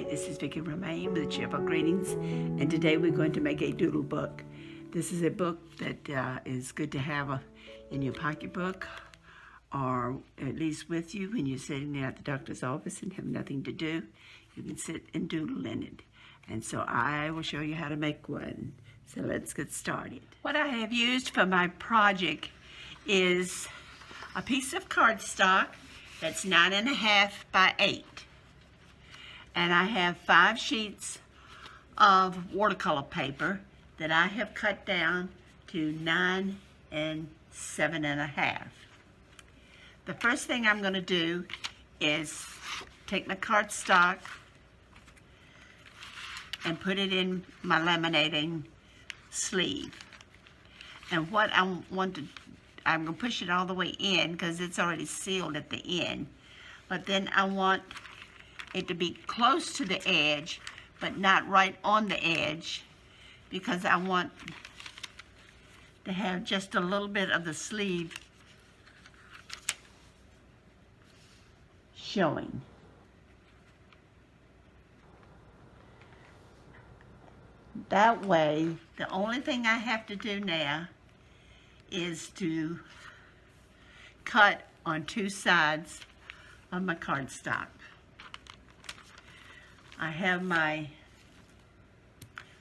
this is Vicki Romaine with Cheerful Greetings, and today we're going to make a doodle book. This is a book that is good to have in your pocketbook, or at least with you when you're sitting there at the doctor's office and have nothing to do. You can sit and doodle in it. And so I will show you how to make one. So let's get started. What I have used for my project is a piece of cardstock that's 9.5 by 8. And I have 5 sheets of watercolor paper that I have cut down to 9 and 7.5. The first thing I'm going to do is take my cardstock and put it in my laminating sleeve. And what I'm going to push it all the way in because it's already sealed at the end. But then I want it to be close to the edge, but not right on the edge, because I want to have just a little bit of the sleeve showing. That way, the only thing I have to do now is to cut on 2 sides of my cardstock. I have my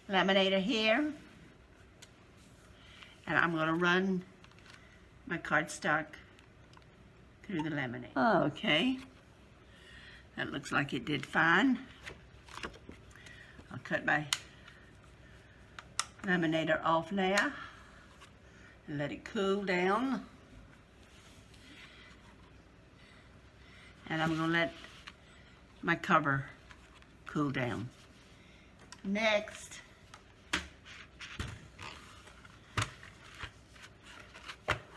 laminator here, and I'm going to run my cardstock through the laminator. Okay, that looks like it did fine. I'll cut my laminator off now and let it cool down. And I'm going to let my cover cool down. Next,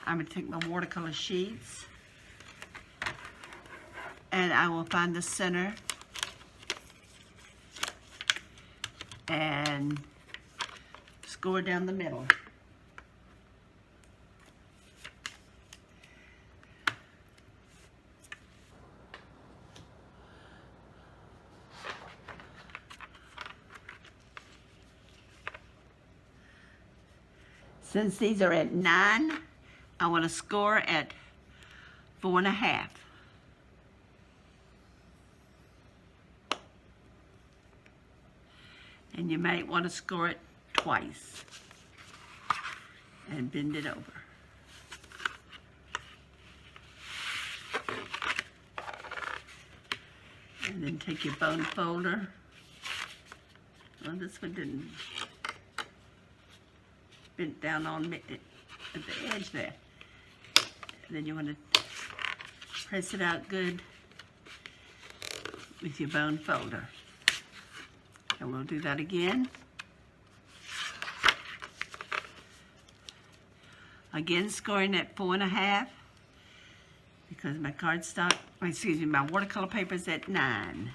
I'm going to take my watercolor sheets and I will find the center and score down the middle. Since these are at 9, I want to score at 4.5. And you might want to score it twice and bend it over. And then take your bone folder. Well, this one didn't bent down on me at the edge there. And then you want to press it out good with your bone folder. And we'll do that again. Again, scoring at 4.5 because my cardstock, my watercolor paper is at 9.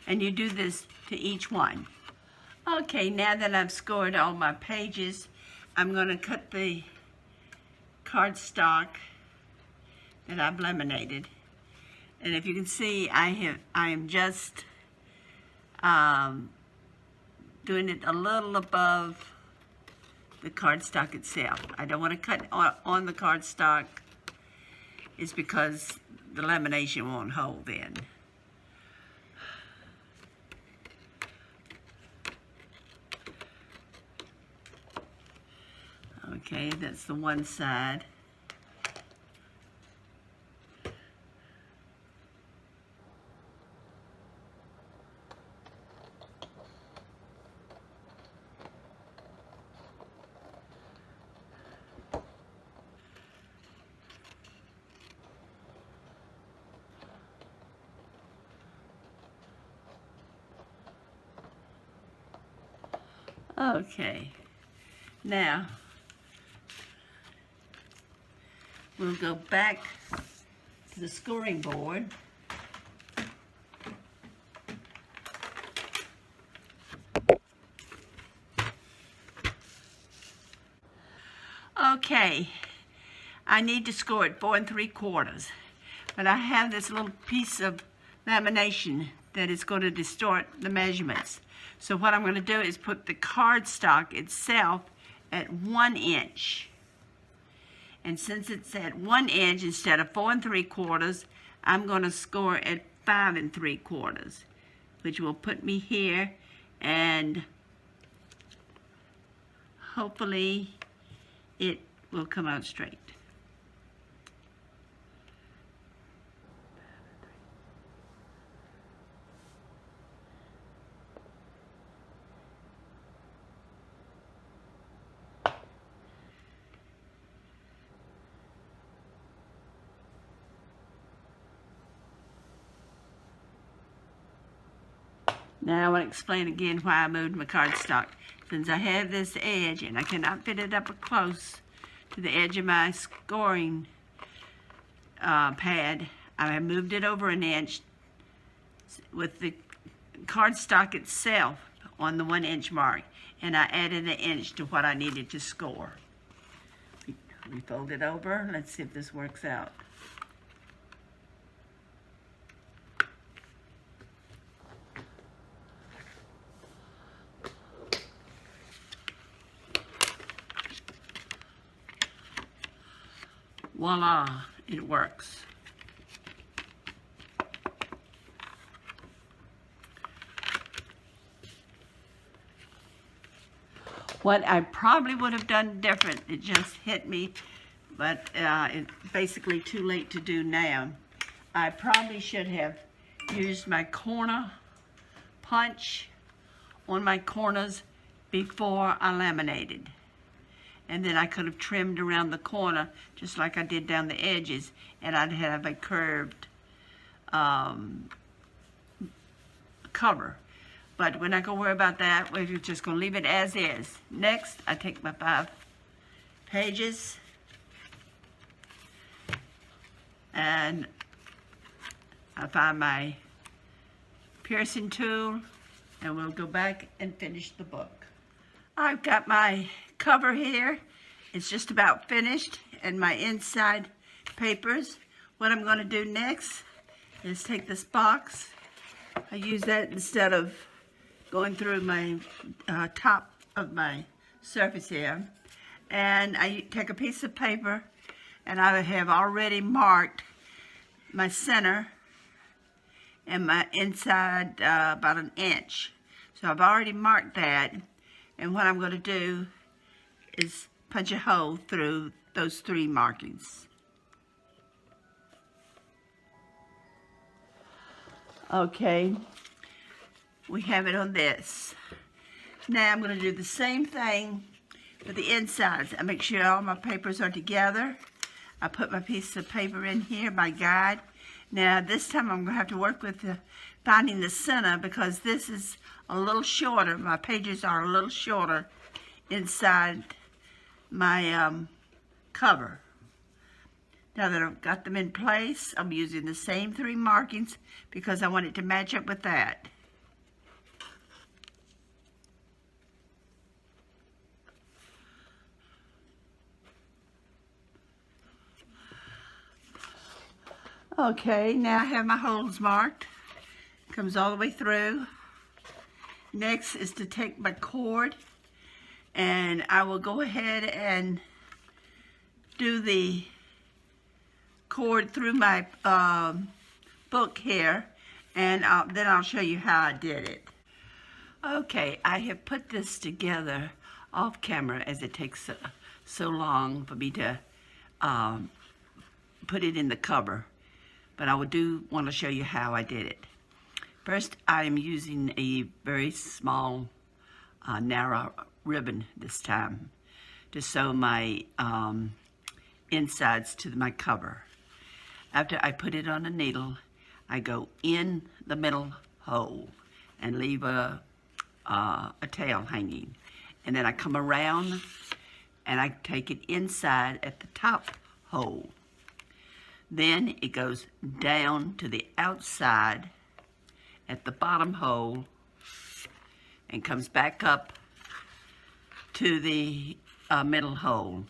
And you do this to each one. Okay, now that I've scored all my pages, I'm going to cut the cardstock that I've laminated. And if you can see, I am just doing it a little above the cardstock itself. I don't want to cut on the cardstock. It's because the lamination won't hold then. Okay, that's the one side. Okay, now we'll go back to the scoring board. Okay, I need to score it 4 3/4. But I have this little piece of lamination that is going to distort the measurements. So what I'm going to do is put the cardstock itself at 1 inch. And since it's at 1 inch instead of 4 3/4, I'm going to score at 5 3/4, which will put me here, and hopefully it will come out straight. Now I want to explain again why I moved my cardstock. Since I have this edge and I cannot fit it up close to the edge of my scoring pad, I have moved it over 1 inch with the cardstock itself on the 1 inch mark, and I added 1 inch to what I needed to score. We fold it over. Let's see if this works out. Voila, it works. What I probably would have done different, it just hit me, but it's basically too late to do now. I probably should have used my corner punch on my corners before I laminated. And then I could have trimmed around the corner just like I did down the edges, and I'd have a curved cover. But we're not going to worry about that. We're just going to leave it as is. Next, I take my 5 pages and I find my piercing tool, and we'll go back and finish the book. I've got my cover here. It's just about finished, and my inside papers. What I'm going to do next is take this box. I use that instead of going through my top of my surface here. And I take a piece of paper, and I have already marked my center and my inside about 1 inch. So I've already marked that. And what I'm going to do is punch a hole through those 3 markings. Okay, we have it on this. Now I'm going to do the same thing for the insides. I make sure all my papers are together. I put my piece of paper in here, my guide. Now this time I'm going to have to work with finding the center, because this is a little shorter. My pages are a little shorter inside my cover. Now that I've got them in place, I'm using the same 3 markings because I want it to match up with that. Okay, now I have my holes marked. Comes all the way through. Next is to take my cord, and I will go ahead and do the cord through my book here, and then I'll show you how I did it. Okay, I have put this together off camera, as it takes so long for me to put it in the cover, but I do want to show you how I did it. First, I am using a very small, narrow ribbon this time to sew my insides to my cover. After I put it on a needle, I go in the middle hole and leave a tail hanging. And then I come around and I take it inside at the top hole. Then it goes down to the outside at the bottom hole and comes back up to the middle hole.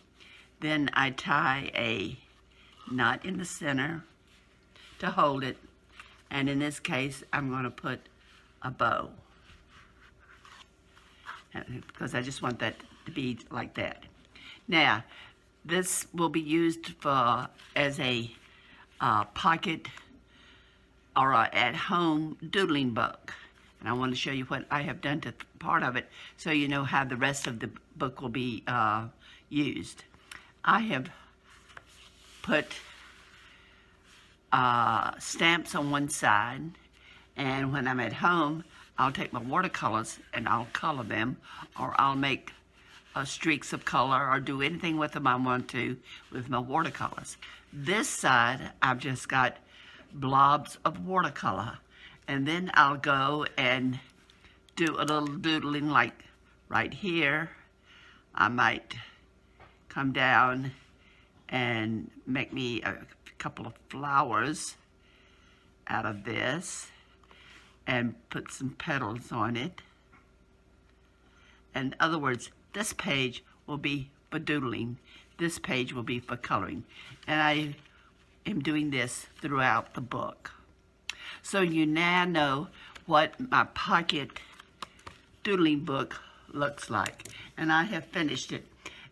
Then I tie a knot in the center to hold it, and in this case I'm going to put a bow, because I just want that to be like that. Now this will be used for as a pocket or a at-home doodling book, and I want to show you what I have done to part of it so you know how the rest of the book will be used. I have put stamps on one side, and when I'm at home I'll take my watercolors and I'll color them, or I'll make streaks of color or do anything with them I want to with my watercolors. This side I've just got blobs of watercolor, and then I'll go and do a little doodling, like right here. I might come down and make me a couple of flowers out of this and put some petals on it. In other words, this page will be for doodling, this page will be for coloring, and I am doing this throughout the book. So you now know what my pocket doodling book looks like, and I have finished it.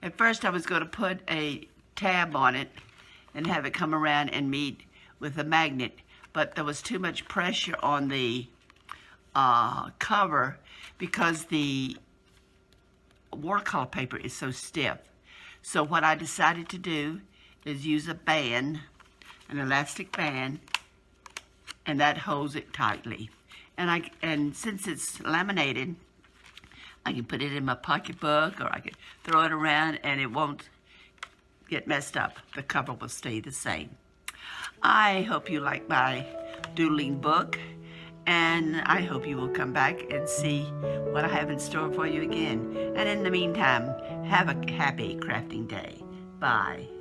At first I was going to put a tab on it and have it come around and meet with a magnet, but there was too much pressure on the cover because the watercolor paper is so stiff. So what I decided to do is use a band, an elastic band, and that holds it tightly. And since it's laminated, I can put it in my pocketbook, or I can throw it around and it won't get messed up. The cover will stay the same. I hope you like my doodling book, and I hope you will come back and see what I have in store for you again. And in the meantime, have a happy crafting day. Bye.